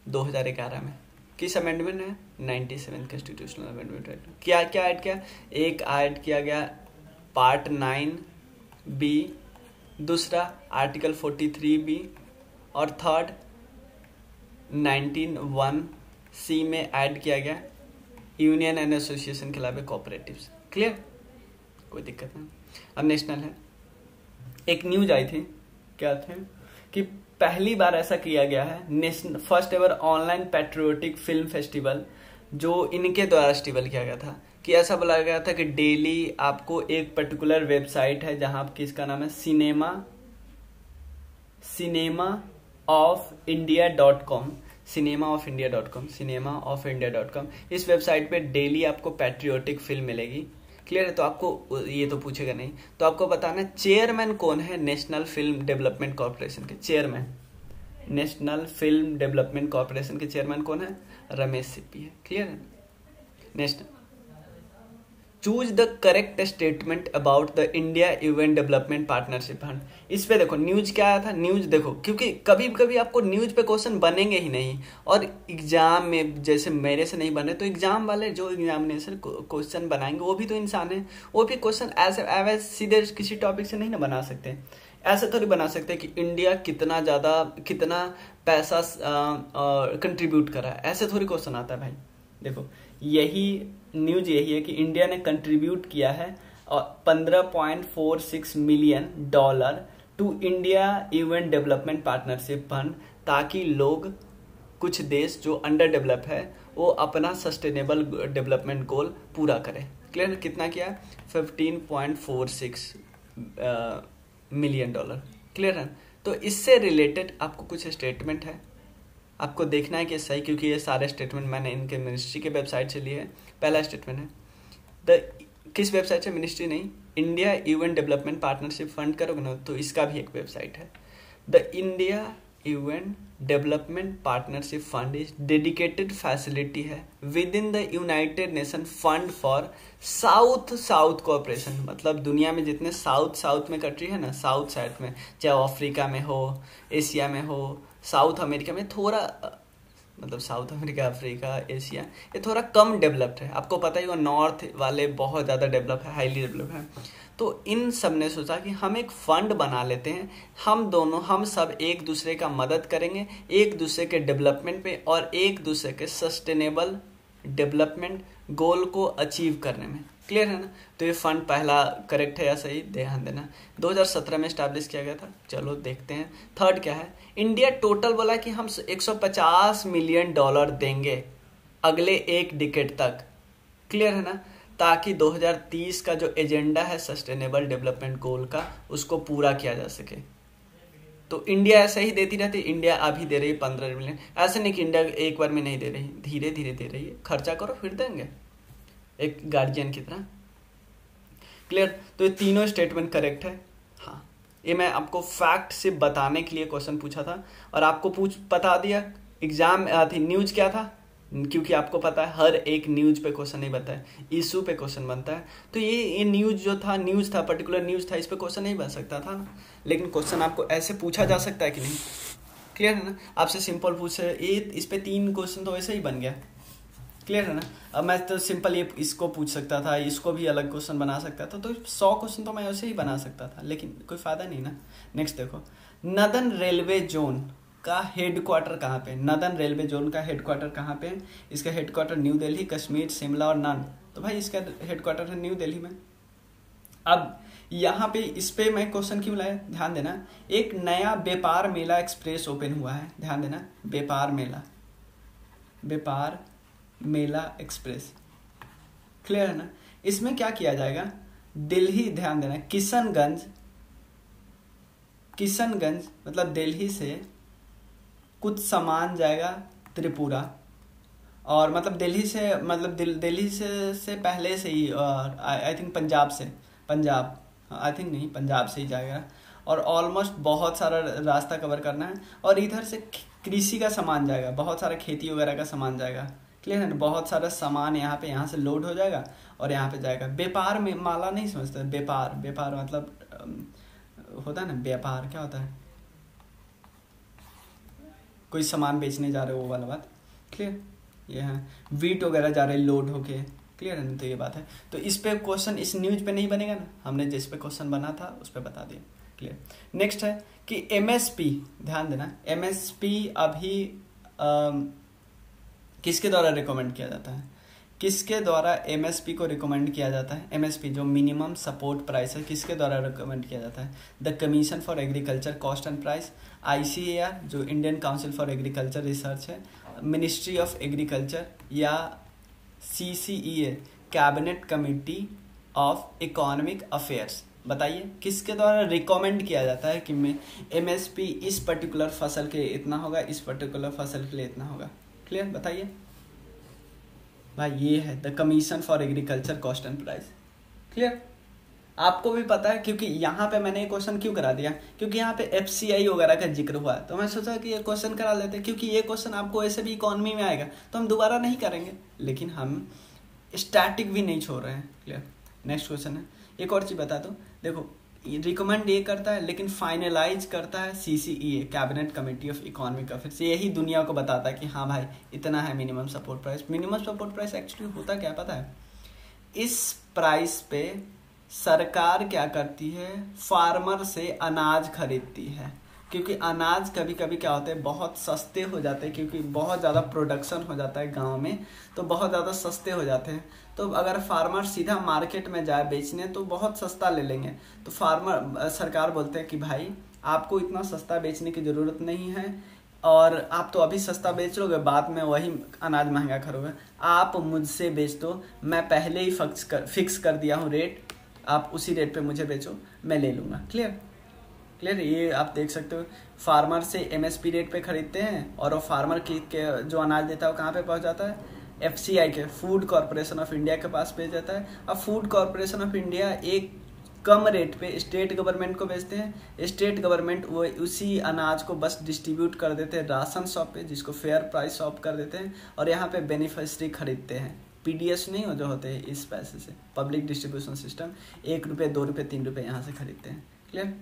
2011 में। किस अमेंडमेंट है? 97 कॉन्स्टिट्यूशनल अमेंडमेंट। क्या क्या ऐड किया? एक ऐड किया गया पार्ट 9B, दूसरा आर्टिकल 43B, और थर्ड 19(1)(c) में ऐड किया गया यूनियन एंड एसोसिएशन के अलावा कोऑपरेटिव्स। क्लियर? कोई दिक्कत नहीं। अब नेशनल है, एक न्यूज आई थी, क्या थे कि पहली बार ऐसा किया गया है, first ever online patriotic film festival जो इनके द्वारा स्टेबल किया गया था, कि ऐसा बोला गया था कि डेली आपको एक पर्टिकुलर वेबसाइट है जहां किसका नाम है cinemaofindia.com। इस वेबसाइट पे डेली आपको पैट्रियोटिक फिल्म मिलेगी। क्लियर है? तो आपको ये तो पूछेगा नहीं, तो आपको बताना है चेयरमैन कौन है नेशनल फिल्म डेवलपमेंट कॉर्पोरेशन के। Chairman, national film development corporation के चेयरमैन कौन है? रमेश सिप्पी है। क्लियर है? Next, choose the correct statement about the India event development partnership fund. इस पे देखो न्यूज क्या आया था, न्यूज देखो, क्योंकि कभी कभी आपको न्यूज पे क्वेश्चन बनेंगे ही नहीं, और एग्जाम में जैसे मेरे से नहीं बने तो एग्जाम वाले जो एग्जामिनेशन क्वेश्चन बनाएंगे वो भी तो इंसान है, वो भी क्वेश्चन ऐसे सीधे किसी टॉपिक से नहीं ना बना सकते। ऐसे थोड़ी बना सकते कि इंडिया कितना पैसा कंट्रीब्यूट करा, ऐसे थोड़ी क्वेश्चन आता है भाई। देखो यही न्यूज यही है कि इंडिया ने कंट्रीब्यूट किया है $15.46 million to India event development partnership fund, ताकि लोग, कुछ देश जो अंडर डेवलप है वो अपना सस्टेनेबल डेवलपमेंट गोल पूरा करें। क्लियर? कितना किया? $15.46 मिलियन। क्लियर है? तो इससे रिलेटेड आपको कुछ स्टेटमेंट है, आपको देखना है कि सही, क्योंकि ये सारे स्टेटमेंट मैंने इनके मिनिस्ट्री के वेबसाइट से लिए हैं। पहला स्टेटमेंट है किस वेबसाइट से? मिनिस्ट्री नहीं, India event development partnership fund करोगे ना तो इसका भी एक वेबसाइट है। The India event development partnership fund is dedicated facility है within the United Nation fund for South cooperation. मतलब दुनिया में जितने साउथ में कंट्री है ना, साउथ साइड में, चाहे अफ्रीका में हो, एशिया में हो, साउथ अमेरिका में थोड़ा, मतलब साउथ अमेरिका, अफ्रीका, एशिया, ये थोड़ा कम डेवलप्ड है। आपको पता ही वो नॉर्थ वाले बहुत ज़्यादा डेवलप है, हाईली डेवलप है। तो इन सब ने सोचा कि हम एक फंड बना लेते हैं, हम सब एक दूसरे का मदद करेंगे, एक दूसरे के डेवलपमेंट पे और एक दूसरे के सस्टेनेबल डेवलपमेंट गोल को अचीव करने में। क्लियर है ना? तो ये फंड पहला करेक्ट है या सही, ध्यान देना। 2017 में स्टैब्लिश किया गया था। चलो देखते हैं थर्ड क्या है। इंडिया टोटल बोला कि हम $150 मिलियन देंगे अगले एक डिकेड तक। क्लियर है ना? ताकि 2030 का जो एजेंडा है सस्टेनेबल डेवलपमेंट गोल का, उसको पूरा किया जा सके। तो इंडिया ऐसे ही देती रहती, इंडिया अभी दे रही है 15 मिलियन। ऐसे नहीं कि इंडिया एक बार में नहीं दे रही, धीरे धीरे दे रही है। खर्चा करो फिर देंगे, एक गार्जियन की तरह। क्लियर? तो ये तीनों स्टेटमेंट करेक्ट है। हाँ, ये मैं आपको फैक्ट से बताने के लिए क्वेश्चन पूछा था और आपको बता दिया। एग्जाम थी न्यूज क्या था, क्योंकि आपको पता है हर एक न्यूज पे क्वेश्चन नहीं बनता है, इशू पे क्वेश्चन बनता है। तो ये न्यूज जो था, न्यूज था, पर्टिकुलर न्यूज था, इस पे क्वेश्चन नहीं बन सकता था ना, लेकिन क्वेश्चन आपको ऐसे पूछा जा सकता है कि नहीं। क्लियर है ना? आपसे सिंपल पूछे ये, इस पे 3 क्वेश्चन तो वैसे ही बन गया। क्लियर है ना? अब मैं तो सिंपल ये इसको पूछ सकता था, इसको भी अलग क्वेश्चन बना सकता था, तो 100 क्वेश्चन तो मैं वैसे ही बना सकता था, लेकिन कोई फायदा नहीं ना। नेक्स्ट देखो, नदन रेलवे जोन का हेडक्वार्टर कहाँ पे? नदन रेलवे जोन का हेडक्वार्टर कहाँ पे? इसका हेडक्वार्टर न्यू दिल्ली, कश्मीर, शिमला और नान। तो भाई इसका हेडक्वार्टर है न्यू दिल्ली में। अब यहाँ पे इस पे मैं क्वेश्चन क्यों लाया, ध्यान देना। एक नया व्यापार मेला एक्सप्रेस ओपन हुआ है, ध्यान देना, व्यापार मेला एक्सप्रेस। क्लियर है ना? इसमें क्या किया जाएगा? दिल्ली, ध्यान देना, किशनगंज मतलब दिल्ली से कुछ सामान जाएगा त्रिपुरा, और मतलब दिल्ली से पहले से ही आई थिंक पंजाब से ही जाएगा, और ऑलमोस्ट बहुत सारा रास्ता कवर करना है। और इधर से कृषि का सामान जाएगा, बहुत सारा खेती वगैरह का सामान जाएगा। क्लियर है ना? बहुत सारा सामान यहाँ से लोड हो जाएगा और यहाँ पे जाएगा। व्यापार में माला नहीं समझते, व्यापार मतलब होता है ना, व्यापार क्या होता है, कोई सामान बेचने जा रहे हो वो वाला बात। क्लियर? ये है वीट वगैरह जा रहे लोड होके। क्लियर है ना? तो ये बात है। तो इस पे क्वेश्चन इस न्यूज पे नहीं बनेगा ना, हमने जिस पे क्वेश्चन बना था उस पे बता दिया। क्लियर? नेक्स्ट है कि एमएसपी, ध्यान देना, एमएसपी अभी किसके द्वारा रिकमेंड किया जाता है? किसके द्वारा एमएसपी को रिकमेंड किया जाता है? एमएसपी जो मिनिमम सपोर्ट प्राइस है, किसके द्वारा रिकमेंड किया जाता है? The commission for agriculture cost and price, ICAR जो Indian council for agriculture research है, मिनिस्ट्री ऑफ एग्रीकल्चर, या CCEA cabinet committee of economic affairs. बताइए किसके द्वारा रिकमेंड किया जाता है कि मैं एमएसपी इस पर्टिकुलर फसल के इतना होगा, इस पर्टिकुलर फसल के लिए इतना होगा। क्लियर? बताइए भाई, ये है the commission for agriculture cost and price. Clear? आपको भी पता है, क्योंकि यहाँ पे मैंने ये क्वेश्चन क्यों करा दिया, क्योंकि यहाँ पे FCI वगैरह का जिक्र हुआ है, तो मैं सोचा कि ये क्वेश्चन करा लेते हैं, क्योंकि ये क्वेश्चन आपको ऐसे भी इकोनॉमी में आएगा, तो हम दोबारा नहीं करेंगे, लेकिन हम स्टैटिक भी नहीं छोड़ रहे हैं। क्लियर? नेक्स्ट क्वेश्चन है, एक और चीज़ बता दो, देखो रिकमेंड ये करता है लेकिन फाइनलाइज करता है CCEA, cabinet committee of economic affairs. यही दुनिया को बताता है कि हाँ भाई इतना है minimum support price. Minimum support price actually होता क्या पता है? इस प्राइस पे सरकार क्या करती है, फार्मर से अनाज खरीदती है, क्योंकि अनाज कभी कभी क्या होते हैं बहुत सस्ते हो जाते हैं, क्योंकि बहुत ज़्यादा प्रोडक्शन हो जाता है गांव में, तो बहुत ज़्यादा सस्ते हो जाते हैं। तो अगर फार्मर सीधा मार्केट में जाए बेचने तो बहुत सस्ता ले लेंगे, तो फार्मर सरकार बोलते हैं कि भाई आपको इतना सस्ता बेचने की ज़रूरत नहीं है, और आप तो अभी सस्ता बेच लोगे, बाद में वही अनाज महंगा खरीदोगे, आप मुझसे बेच दो, मैं पहले ही फिक्स कर दिया हूँ रेट, आप उसी रेट पे मुझे बेचो, मैं ले लूँगा। क्लियर? क्लियर? ये आप देख सकते हो, फार्मर से MSP रेट पे खरीदते हैं, और वो फार्मर के जो अनाज देता है वो कहाँ पे पहुँच जाता है? FCI के, फूड कॉरपोरेशन ऑफ इंडिया के पास भेज जाता है। अब फूड कॉरपोरेशन ऑफ इंडिया एक कम रेट पे स्टेट गवर्नमेंट को बेचते हैं, स्टेट गवर्नमेंट वो उसी अनाज को बस डिस्ट्रीब्यूट कर देते हैं राशन शॉप पे, जिसको फेयर प्राइस शॉप कर देते हैं, और यहाँ पे बेनिफिशरी खरीदते हैं। PDS नहीं हो जो होते हैं, इस पैसे से पब्लिक डिस्ट्रीब्यूशन सिस्टम, 1 रुपये 2 रुपये 3 रुपये यहाँ से खरीदते हैं। क्लियर?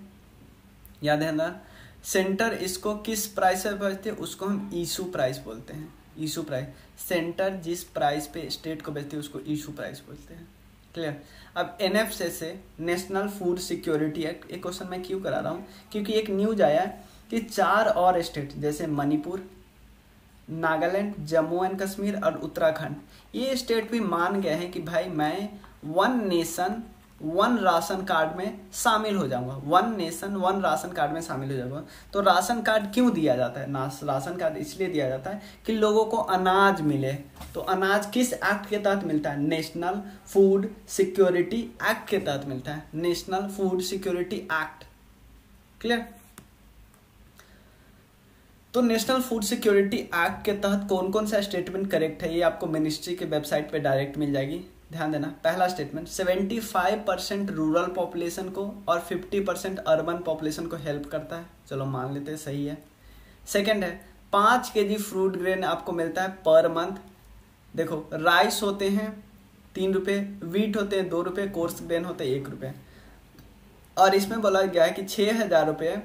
याद है ना? सेंटर इसको किस प्राइस से बेचते हैं, उसको हम इशू प्राइस बोलते हैं। इशू प्राइस, सेंटर जिस प्राइस पे स्टेट को बेचते हैं उसको इशू प्राइस बोलते हैं। क्लियर? अब NFSA से, नेशनल फूड सिक्योरिटी एक्ट, एक क्वेश्चन मैं क्यों करा रहा हूँ, क्योंकि एक न्यूज आया कि 4 और स्टेट जैसे मणिपुर, नागालैंड, जम्मू एंड कश्मीर और उत्तराखंड, ये स्टेट भी मान गए हैं कि भाई मैं 1 नेशन 1 राशन कार्ड में शामिल हो जाऊंगा, 1 नेशन 1 राशन कार्ड में शामिल हो जाऊंगा। तो राशन कार्ड क्यों दिया जाता है? राशन कार्ड इसलिए दिया जाता है कि लोगों को अनाज मिले। तो अनाज किस एक्ट के तहत मिलता है? नेशनल फूड सिक्योरिटी एक्ट के तहत मिलता है, national food security act. Clear? तो नेशनल फूड सिक्योरिटी एक्ट के तहत कौन कौन सा स्टेटमेंट करेक्ट है, ये आपको मिनिस्ट्री के वेबसाइट पे डायरेक्ट मिल जाएगी। ध्यान देना, पहला स्टेटमेंट 75% रूरल पॉपुलेशन को और 50% अर्बन पॉपुलेशन को हेल्प करता है, चलो मान लेते हैं सही है। सेकंड है 5 kg फ्रूट ग्रेन आपको मिलता है पर मंथ। देखो राइस होते हैं 3 रुपये, वीट होते हैं 2 रुपये, कोर्स ग्रेन होते हैं 1 रुपये, और इसमें बोला गया है कि 6,000 रुपये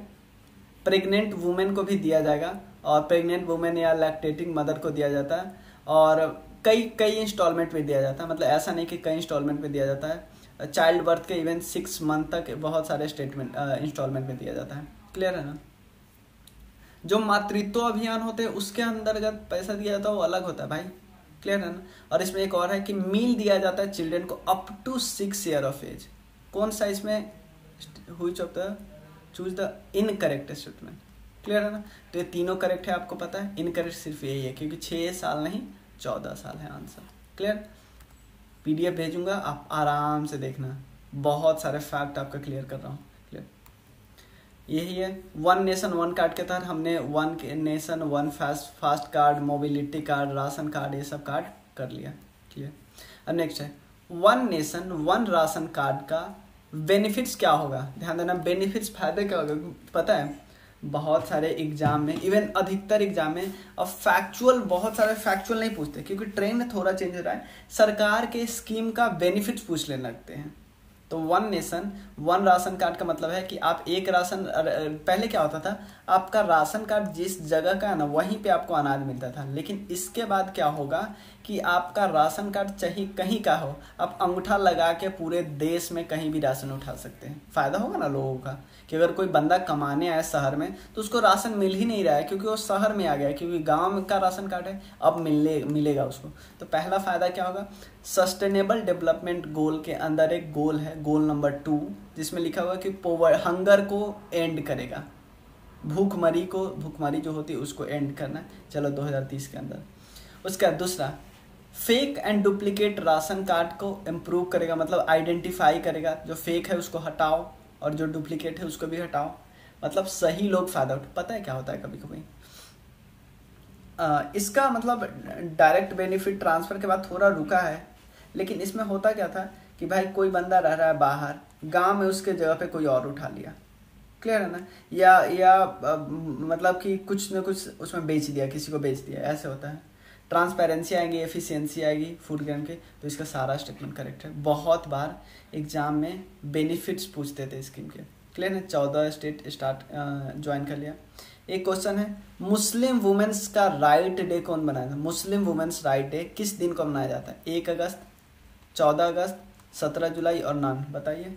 प्रेग्नेंट वुमेन को भी दिया जाएगा, और प्रेग्नेंट वुमेन या लैक्टेटिंग मदर को दिया जाता है, और कई इंस्टॉलमेंट में दिया जाता है, मतलब ऐसा नहीं कि कई इंस्टॉलमेंट में दिया जाता है, चाइल्ड बर्थ के इवन 6 मंथ तक बहुत सारे स्टेटमेंट इंस्टॉलमेंट में दिया जाता है। क्लियर है ना? जो मातृत्व अभियान होते हैं उसके अंतर्गत पैसा दिया जाता है वो अलग होता है भाई। क्लियर है ना? और इसमें एक और है कि मील दिया जाता है चिल्ड्रन को up to 6 year of age. कौन सा इसमें which of the choose the incorrect statement? Clear है ना? तो ये तीनों करेक्ट है, आपको पता है। इनकरेक्ट सिर्फ यही है क्योंकि 6 साल नहीं 14 साल है आंसर। क्लियर? PDF भेजूंगा, आप आराम से देखना, बहुत सारे फैक्ट आपका क्लियर कर रहा हूँ। क्लियर? यही है 1 नेशन 1 कार्ड के तहत हमने 1 nation 1 fast card, mobility card, ration card, ये सब कार्ड कर लिया। क्लियर? अब नेक्स्ट है 1 नेशन 1 राशन कार्ड का बेनिफिट्स क्या होगा। ध्यान देना, बेनिफिट्स फायदे क्या होगा पता है? बहुत सारे एग्जाम में, इवन अधिकतर एग्जाम में अब फैक्चुअल, बहुत सारे फैक्चुअल नहीं पूछते क्योंकि ट्रेंड थोड़ा चेंज हो रहा है, सरकार के स्कीम का बेनिफिट्स पूछ लेने लगते हैं। तो 1 नेशन 1 राशन कार्ड का मतलब है कि आप एक राशन, पहले क्या होता था, आपका राशन कार्ड जिस जगह का है ना वहीं पे आपको अनाज मिलता था, लेकिन इसके बाद क्या होगा कि आपका राशन कार्ड चाहे कहीं का हो, आप अंगूठा लगा के पूरे देश में कहीं भी राशन उठा सकते हैं। फायदा होगा ना लोगों का, कि अगर कोई बंदा कमाने आया शहर में तो उसको राशन मिल ही नहीं रहा है क्योंकि वो शहर में आ गया है, क्योंकि गांव का राशन कार्ड है, अब मिलेगा उसको। तो पहला फायदा क्या होगा, सस्टेनेबल डेवलपमेंट गोल के अंदर एक गोल है, गोल नंबर 2, जिसमें लिखा हुआ कि हंगर को एंड करेगा, भूखमरी जो होती है उसको एंड करना, चलो 2030 के अंदर। उसका दूसरा, fake and duplicate ration card को इम्प्रूव करेगा, मतलब आइडेंटिफाई करेगा, जो फेक है उसको हटाओ और जो डुप्लीकेट है उसको भी हटाओ, मतलब सही लोग फायदा उठाओ। पता है क्या होता है कभी कभी इसका मतलब डायरेक्ट बेनिफिट ट्रांसफर के बाद थोड़ा रुका है, लेकिन इसमें होता क्या था कि भाई कोई बंदा रह रहा है बाहर, गांव में उसके जगह पे कोई और उठा लिया, क्लियर है ना, या मतलब कि कुछ न कुछ उसमें बेच दिया, किसी को बेच दिया, ऐसे होता है। ट्रांसपेरेंसी आएगी, एफिशिएंसी आएगी फूड ग्रेन के, तो इसका सारा स्टेटमेंट करेक्ट है। बहुत बार एग्जाम में बेनिफिट्स पूछते थे स्कीम के, क्लियर है। 14 स्टेट ज्वाइन कर लिया। एक क्वेश्चन है, मुस्लिम वुमेन्स का राइट डे कौन बनाया था? मुस्लिम वुमेन्स राइट डे किस दिन को मनाया जाता है? 1 अगस्त, 14 अगस्त, 17 जुलाई और 9, बताइए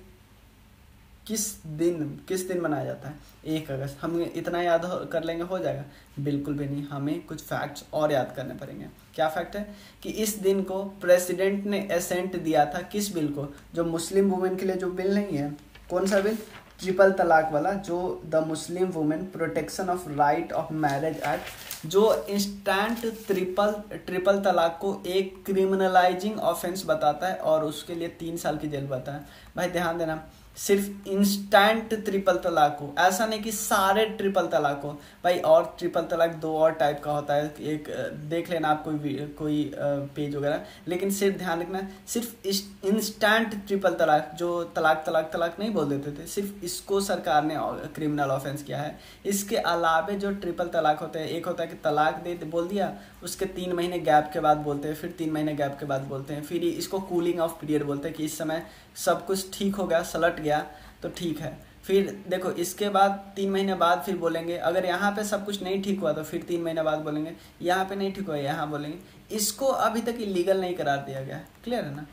किस दिन मनाया जाता है? 1 अगस्त। हम इतना याद कर लेंगे हो जाएगा? बिल्कुल भी नहीं, हमें कुछ फैक्ट्स और याद करने पड़ेंगे। क्या फैक्ट है कि इस दिन को प्रेसिडेंट ने एसेंट दिया था किस बिल को? जो मुस्लिम वुमेन के लिए जो बिल नहीं है, कौन सा बिल? ट्रिपल तलाक वाला, जो the Muslim women protection of right of marriage act, जो इंस्टेंट ट्रिपल तलाक को एक क्रिमिनलाइजिंग ऑफेंस बताता है और उसके लिए 3 साल की जेल बताता है। भाई ध्यान देना, सिर्फ इंस्टेंट ट्रिपल तलाक हो, ऐसा नहीं कि सारे ट्रिपल तलाक हो भाई। और ट्रिपल तलाक 2 और टाइप का होता है, एक देख लेना आप कोई पेज वगैरह, लेकिन सिर्फ ध्यान रखना, सिर्फ इंस्टेंट ट्रिपल तलाक, जो तलाक नहीं बोल देते थे, सिर्फ इसको सरकार ने क्रिमिनल ऑफेंस किया है। इसके अलावे जो ट्रिपल तलाक होते हैं, एक होता है कि तलाक दे बोल दिया, उसके 3 महीने गैप के बाद बोलते हैं, फिर 3 महीने गैप के बाद बोलते हैं, फिर इसको कूलिंग ऑफ पीरियड बोलते हैं कि इस समय सब कुछ ठीक हो गया, सलट गया तो ठीक है। फिर देखो इसके बाद 3 महीने बाद फिर बोलेंगे, अगर यहाँ पे सब कुछ नहीं ठीक हुआ तो फिर 3 महीने बाद बोलेंगे, यहाँ पे नहीं ठीक हुआ यहाँ बोलेंगे। इसको अभी तक इलीगल नहीं करार दिया गया, क्लियर है ना।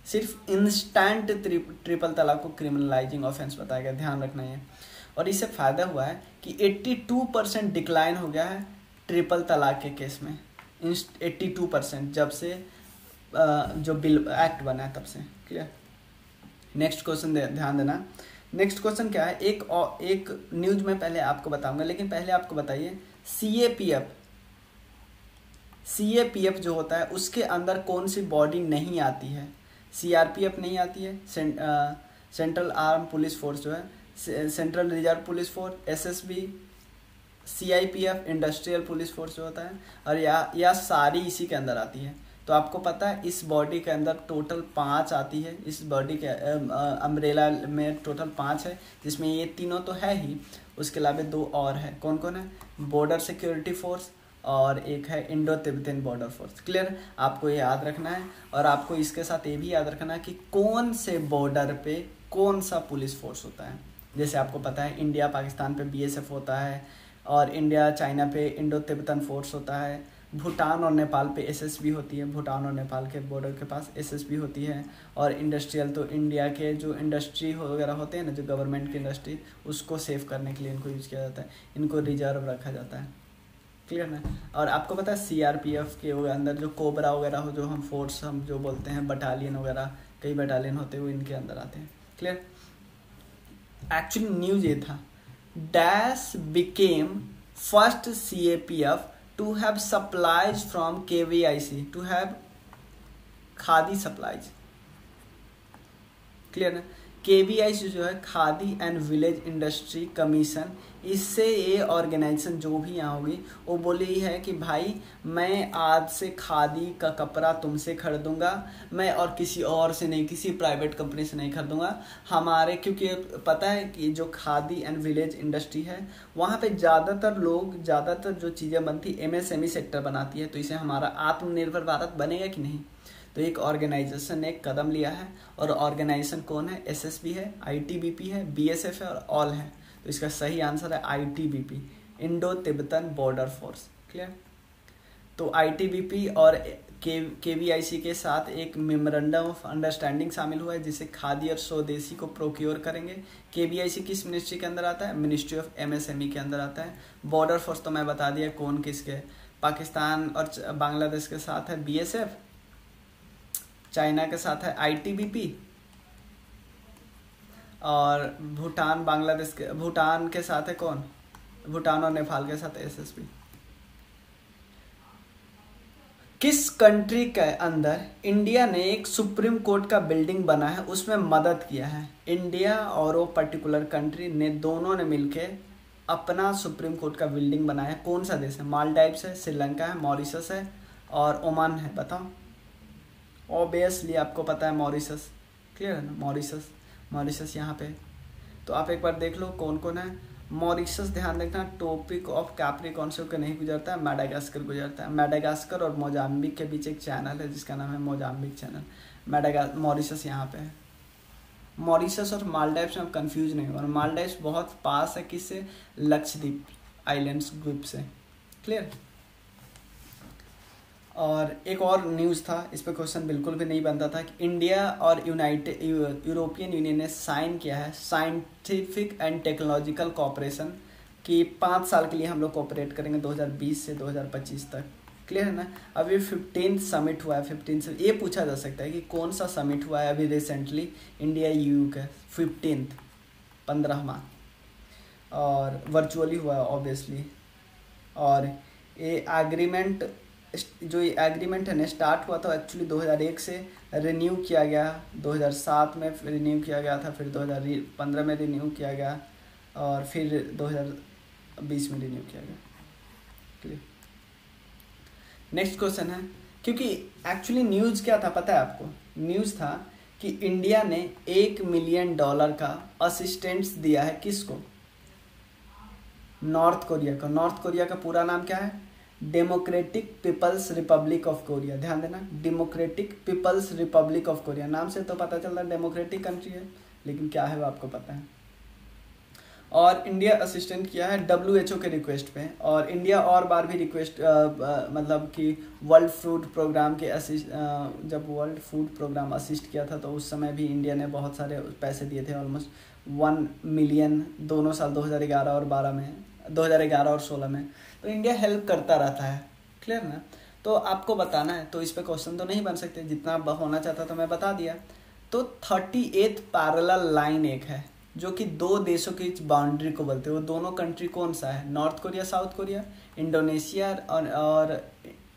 सिर्फ इंस्टेंट ट्रिपल तलाक को क्रिमिनलाइजिंग ऑफेंस बताया गया, ध्यान रखना है। और इससे फ़ायदा हुआ है कि 82% डिक्लाइन हो गया है ट्रिपल तलाक के केस में, 82% जब से जो बिल एक्ट बना है तब से, क्लियर। नेक्स्ट क्वेश्चन ध्यान देना। नेक्स्ट क्वेश्चन क्या है, एक न्यूज में पहले आपको बताऊंगा, लेकिन पहले आपको बताइए सीएपीएफ जो होता है उसके अंदर कौन सी बॉडी नहीं आती है? सीआरपीएफ नहीं आती है, सेंट्रल आर्म पुलिस फोर्स जो है, central reserve police force, SSB, CIPF industrial police force जो होता है, और या सारी इसी के अंदर आती है। तो आपको पता है इस बॉडी के अंदर टोटल 5 आती है, इस बॉडी के अम्ब्रेला में टोटल 5 है, जिसमें ये तीनों तो है ही, उसके अलावा 2 और है। कौन कौन है? बॉर्डर सिक्योरिटी फोर्स और एक है Indo Tibetan border force, clear. आपको ये याद रखना है, और आपको इसके साथ ये भी याद रखना है कि कौन से बॉर्डर पे कौन सा पुलिस फोर्स होता है। जैसे आपको पता है इंडिया पाकिस्तान पे बीएसएफ होता है, और इंडिया चाइना पे इंडो तिब्बतन फोर्स होता है, भूटान और नेपाल पे एसएसबी होती है, भूटान और नेपाल के बॉर्डर के पास एसएसबी होती है, और इंडस्ट्रियल तो इंडिया के जो इंडस्ट्री वगैरह होते हैं ना, जो गवर्नमेंट की इंडस्ट्री, उसको सेव करने के लिए इनको यूज़ किया जाता है, इनको रिजर्व रखा जाता है, क्लियर ना। और आपको पता है सीआरपीएफ के अंदर जो कोबरा वगैरह हो, जो हम फोर्स हम जो बोलते हैं, बटालियन वगैरह, कई बटालियन होते हैं वो इनके अंदर आते हैं, क्लियर। एक्चुअली न्यूज ये था, dash became first CAPF to have supplies from KVIC, to have khadi supplies, clear ना। KVIC जो है khadi and village industry commission, इससे ये ऑर्गेनाइजेशन जो भी यहाँ होगी वो बोली है कि भाई मैं आज से खादी का कपड़ा तुमसे खरीदूंगा, मैं और किसी और से नहीं, किसी प्राइवेट कंपनी से नहीं खरीदूंगा हमारे, क्योंकि पता है कि जो खादी एंड विलेज इंडस्ट्री है वहाँ पे ज़्यादातर जो चीज़ें बनती MSME सेक्टर बनाती है, तो इसे हमारा आत्मनिर्भर भारत बनेगा कि नहीं। तो एक ऑर्गेनाइजेशन ने एक कदम लिया है, और ऑर्गेनाइजेशन कौन है? एसएसबी है, आईटीबीपी है, बीएसएफ है और ऑल है। तो इसका सही आंसर है ITBP, Indo Tibetan border force, clear. तो आईटीबीपी और केवीआईसी के साथ एक मेमोरेंडम ऑफ अंडरस्टैंडिंग शामिल हुआ है, जिससे खादी और स्वदेशी को प्रोक्योर करेंगे। केवीआईसी किस मिनिस्ट्री के अंदर आता है? मिनिस्ट्री ऑफ एमएसएमई के अंदर आता है। बॉर्डर फोर्स तो मैं बता दिया कौन किसके, पाकिस्तान और बांग्लादेश के साथ है बीएसएफ, चाइना के साथ है आईटीबीपी, और भूटान के साथ है कौन? भूटान और नेपाल के साथ एसएसबी। किस कंट्री के अंदर इंडिया ने एक सुप्रीम कोर्ट का बिल्डिंग बना है, उसमें मदद किया है? इंडिया और वो पर्टिकुलर कंट्री ने दोनों ने मिलके अपना सुप्रीम कोर्ट का बिल्डिंग बनाया है। कौन सा देश है? मालदीव्स है, श्रीलंका है, मॉरिशस है और ओमान है। बताओ। ऑब्वियसली आपको पता है मॉरिशस, क्लियर है ना। मॉरिशस, मॉरिशस यहाँ पे, तो आप एक बार देख लो कौन कौन है। मॉरिशस ध्यान रखना टॉपिक ऑफ कैप्रिकॉर्न से होकर नहीं गुजरता है, मेडागास्कर गुजरता है। मेडागास्कर और मोजाम्बिक के बीच एक चैनल है जिसका नाम है मोजाम्बिक चैनल। मॉरिशस यहाँ पे है। मॉरिशस और मालदीव्स में आप कंफ्यूज नहीं हो, और मालदीव्स बहुत पास है किससे, लक्षद्वीप आइलैंड्स ग्रुप से। क्लियर। और एक और न्यूज़ था, इस पर क्वेश्चन बिल्कुल भी नहीं बनता था कि इंडिया और यूरोपियन यूनियन ने साइन किया है साइंटिफिक एंड टेक्नोलॉजिकल कोऑपरेशन कि 5 साल के लिए हम लोग कोऑपरेट करेंगे 2020 से 2025 तक। क्लियर है ना। अभी 15th समिट हुआ है, 15 से ये पूछा जा सकता है कि कौन सा समिट हुआ है अभी रिसेंटली इंडिया EU का, 15th 15वां, और वर्चुअली हुआ है ऑब्वियसली। और ये एग्रीमेंट, जो ये एग्रीमेंट है ना स्टार्ट हुआ था एक्चुअली 2001 से, रिन्यू किया गया 2007 में, रिन्यू किया गया था, फिर 2015 में रिन्यू किया गया, और फिर 2020 में रिन्यू किया गया। क्लियर। नेक्स्ट क्वेश्चन है, क्योंकि एक्चुअली न्यूज़ क्या था पता है आपको, न्यूज़ था कि इंडिया ने $1 मिलियन का असिस्टेंस दिया है किसको, नॉर्थ कोरिया को। नॉर्थ कोरिया का पूरा नाम क्या है, Democratic People's Republic of Korea. ध्यान देना, Democratic People's Republic of Korea, नाम से तो पता चल रहा है डेमोक्रेटिक कंट्री है, लेकिन क्या है वो आपको पता है। और इंडिया असिस्टेंट किया है WHO के रिक्वेस्ट पे, और इंडिया और बार भी रिक्वेस्ट मतलब कि वर्ल्ड फूड प्रोग्राम के जब वर्ल्ड फूड प्रोग्राम असिस्ट किया था तो उस समय भी इंडिया ने बहुत सारे पैसे दिए थे, ऑलमोस्ट 1 मिलियन दोनों साल 2011 और 12 में, 2011 और 16 में। तो इंडिया हेल्प करता रहता है। क्लियर ना। तो आपको बताना है, तो इस पे क्वेश्चन तो नहीं बन सकते, जितना होना चाहता तो मैं बता दिया। तो 38th पैरेलल लाइन एक है जो कि 2 देशों की बाउंड्री को बोलते हैं। वो दोनों कंट्री कौन सा है, north Korea south Korea, Indonesia और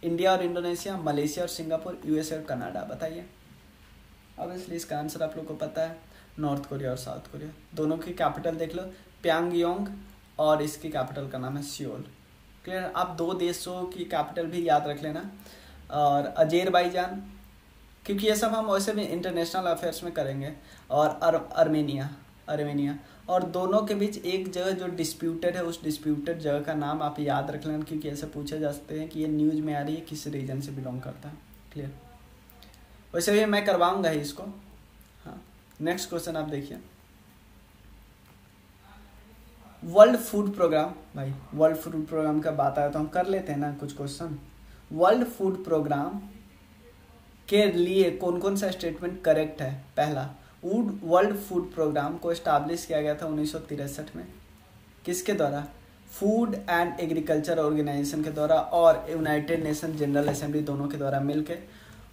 इंडिया और इंडोनेशिया, मलेशिया और सिंगापुर, USA और कनाडा। बताइए। ऑब्वियसली इसका आंसर आप लोग को पता है, नॉर्थ कोरिया और साउथ कोरिया। दोनों की कैपिटल देख लो, प्यांगयोंग, और इसकी कैपिटल का नाम है सियोल। क्लियर। आप 2 देशों की कैपिटल भी याद रख लेना। और अजेरबाईजान, क्योंकि ये सब हम वैसे भी इंटरनेशनल अफेयर्स में करेंगे, और अर्मेनिया, और दोनों के बीच एक जगह जो डिस्प्यूटेड है, उस डिस्प्यूटेड जगह का नाम आप याद रख लेना, क्योंकि ऐसे पूछे जा सकते हैं कि ये न्यूज़ में आ रही है किस रीजन से बिलोंग करता है। क्लियर। वैसे भी मैं करवाऊंगा ही इसको। हाँ, नेक्स्ट क्वेश्चन आप देखिए, वर्ल्ड फूड प्रोग्राम। भाई वर्ल्ड फूड प्रोग्राम का बात आया तो हम कर लेते हैं ना कुछ क्वेश्चन। वर्ल्ड फूड प्रोग्राम के लिए कौन कौन सा स्टेटमेंट करेक्ट है। पहला, वर्ल्ड फूड प्रोग्राम को एस्टैब्लिश किया गया था 1963 में, किसके द्वारा, फूड एंड एग्रीकल्चर ऑर्गेनाइजेशन के द्वारा और यूनाइटेड नेशन जनरल असेंबली दोनों के द्वारा मिलकर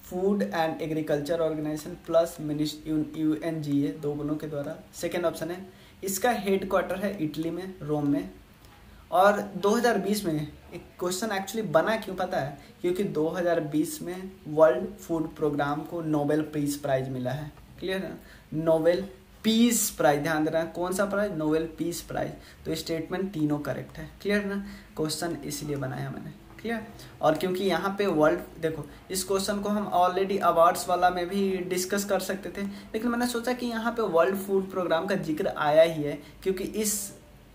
food and agriculture organization plus UNGA दोनों के द्वारा। सेकेंड ऑप्शन है, इसका हेड क्वार्टर है इटली में, रोम में। और 2020 में एक क्वेश्चन एक्चुअली बना क्यों पता है, क्योंकि 2020 में वर्ल्ड फूड प्रोग्राम को नोबेल पीस प्राइज मिला है। क्लियर है, नोबेल पीस प्राइज, ध्यान देना कौन सा प्राइज, नोबेल पीस प्राइज। तो स्टेटमेंट तीनों करेक्ट है। क्लियर ना, क्वेश्चन इसलिए बनाया मैंने। क्लियर। और क्योंकि यहाँ पे वर्ल्ड, देखो इस क्वेश्चन को हम ऑलरेडी अवार्ड्स वाला में भी डिस्कस कर सकते थे, लेकिन मैंने सोचा कि यहाँ पे वर्ल्ड फूड प्रोग्राम का जिक्र आया ही है, क्योंकि इस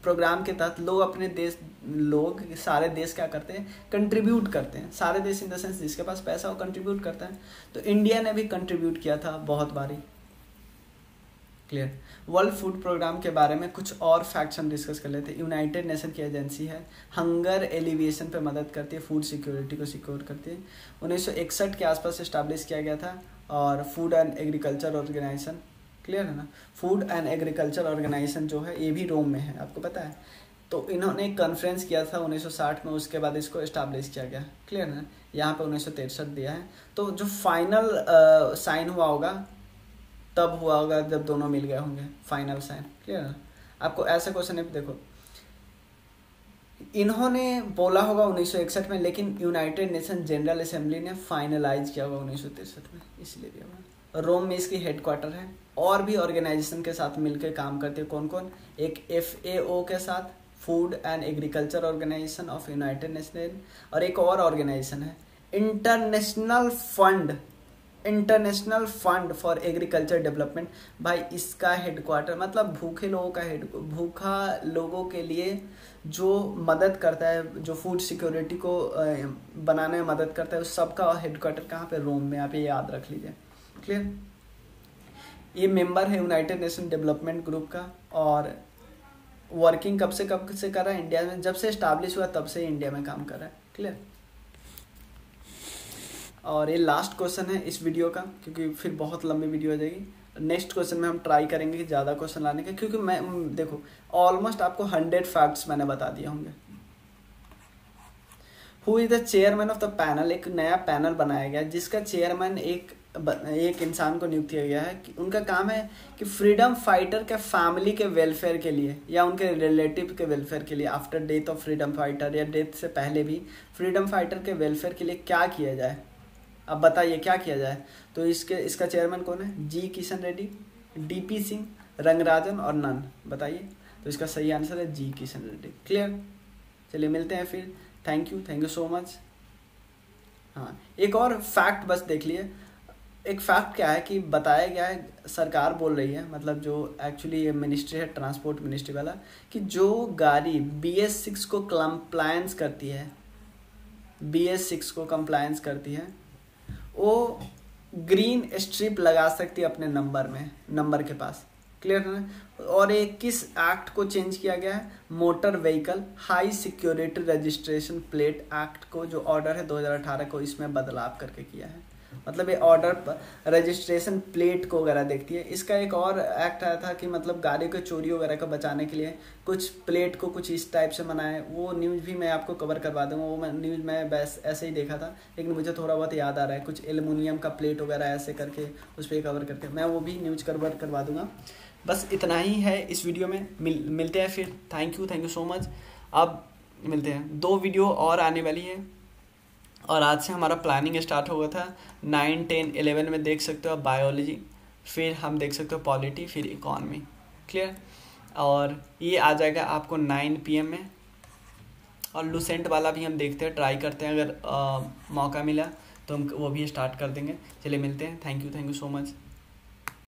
प्रोग्राम के तहत लोग सारे देश क्या करते हैं, कंट्रीब्यूट करते हैं। सारे देश इन द सेंस जिसके पास पैसा वो कंट्रीब्यूट करता है, तो इंडिया ने भी कंट्रीब्यूट किया था बहुत बारी। क्लियर। वर्ल्ड फूड प्रोग्राम के बारे में कुछ और फैक्ट्स हम डिस्कस कर लेते हैं। यूनाइटेड नेशन की एजेंसी है, हंगर एलिविएशन पे मदद करती है, फूड सिक्योरिटी को सिक्योर करती है। 1961 के आसपास इस्टेब्लिश किया गया था। और food and agriculture organization, clear है ना, फूड एंड एग्रीकल्चर ऑर्गेनाइजेशन जो है ये भी रोम में है, आपको पता है। तो इन्होंने एक कॉन्फ्रेंस किया था 1960 में, उसके बाद इसको इस्टेब्लिश किया गया। क्लियर है ना, यहाँ पे 1963 दिया है। तो जो फाइनल साइन हुआ होगा तब हुआ होगा जब दोनों मिल गए होंगे, फाइनल साइन। क्लियर है। आपको ऐसा क्वेश्चन है, देखो इन्होंने बोला होगा 1961 में, लेकिन यूनाइटेड नेशन जनरल असेंबली ने फाइनलाइज किया होगा 1963 में, इसलिए दिया हुआ। रोम में इसकी हेडक्वार्टर है। और भी ऑर्गेनाइजेशन के साथ मिलकर काम करते हैं, कौन कौन, एक FAO के साथ, food and agriculture organization of United Nation, और एक और ऑर्गेनाइजेशन है international fund international fund for agriculture development. भाई इसका हेडक्वार्टर मतलब भूखे लोगों का भूखा लोगों के लिए जो मदद करता है, जो फूड सिक्योरिटी को बनाने में मदद करता है, उस सबका हेडक्वार्टर कहाँ पे? रोम में। आप ये याद रख लीजिए। क्लियर? ये मेंबर है यूनाइटेड नेशन डेवलपमेंट ग्रुप का, और वर्किंग कब से कर रहा है? इंडिया में जब से इस्टाब्लिश हुआ तब से इंडिया में काम कर रहा है। क्लियर? और ये लास्ट क्वेश्चन है इस वीडियो का, क्योंकि फिर बहुत लंबी वीडियो हो जाएगी। नेक्स्ट क्वेश्चन में हम ट्राई करेंगे कि ज़्यादा क्वेश्चन लाने का, क्योंकि मैं देखो ऑलमोस्ट आपको 100 फैक्ट्स मैंने बता दिए होंगे। Who is the chairman of the panel? एक नया पैनल बनाया गया जिसका चेयरमैन एक इंसान को नियुक्त किया गया है कि उनका काम है कि फ्रीडम फाइटर के फैमिली के वेलफेयर के लिए या उनके रिलेटिव के वेलफेयर के लिए, after death of freedom fighter या डेथ से पहले भी फ्रीडम फाइटर के वेलफेयर के लिए क्या किया जाए। अब बताइए क्या किया जाए? तो इसका चेयरमैन कौन है? जी किशन रेड्डी, डीपी सिंह, रंगराजन और नन। बताइए। तो इसका सही आंसर है जी किशन रेड्डी। क्लियर? चलिए मिलते हैं फिर। Thank you so much. हाँ, एक और फैक्ट बस देख लिए। एक फैक्ट क्या है कि बताया गया है, सरकार बोल रही है, मतलब जो एक्चुअली ये मिनिस्ट्री है ट्रांसपोर्ट मिनिस्ट्री वाला, कि जो गाड़ी BS6 को कंप्लायंस करती है, BS6 को कंप्लायंस करती है, वो ग्रीन स्ट्रिप लगा सकती है अपने नंबर के पास। क्लियर है ना? और ये किस एक्ट को चेंज किया गया है? Motor vehicle high security registration plate act को, जो ऑर्डर है 2018 को, इसमें बदलाव करके किया है। मतलब ये ऑर्डर पर रजिस्ट्रेशन प्लेट को वगैरह देखती है। इसका एक और एक्ट आया था कि मतलब गाड़ी को चोरी वगैरह को बचाने के लिए कुछ प्लेट को कुछ इस टाइप से बनाए। वो न्यूज़ भी मैं आपको कवर करवा दूंगा। वो न्यूज़ मैं बस ऐसे ही देखा था, लेकिन मुझे थोड़ा बहुत याद आ रहा है, कुछ एल्युमिनियम का प्लेट वगैरह ऐसे करके उस पर कवर करके मैं वो भी न्यूज़ कवर करवा दूंगा। बस इतना ही है इस वीडियो में। मिलते हैं फिर। Thank you so much. अब मिलते हैं। 2 वीडियो और आने वाली है, और आज से हमारा प्लानिंग स्टार्ट हो गया था। 9, 10, 11 में देख सकते हो आप बायोलॉजी, फिर हम देख सकते हो पॉलिटी, फिर इकॉनमी। क्लियर? और ये आ जाएगा आपको 9 PM में। और लूसेंट वाला भी हम देखते हैं, ट्राई करते हैं, अगर मौका मिला तो हम वो भी स्टार्ट कर देंगे। चलिए मिलते हैं। Thank you so much.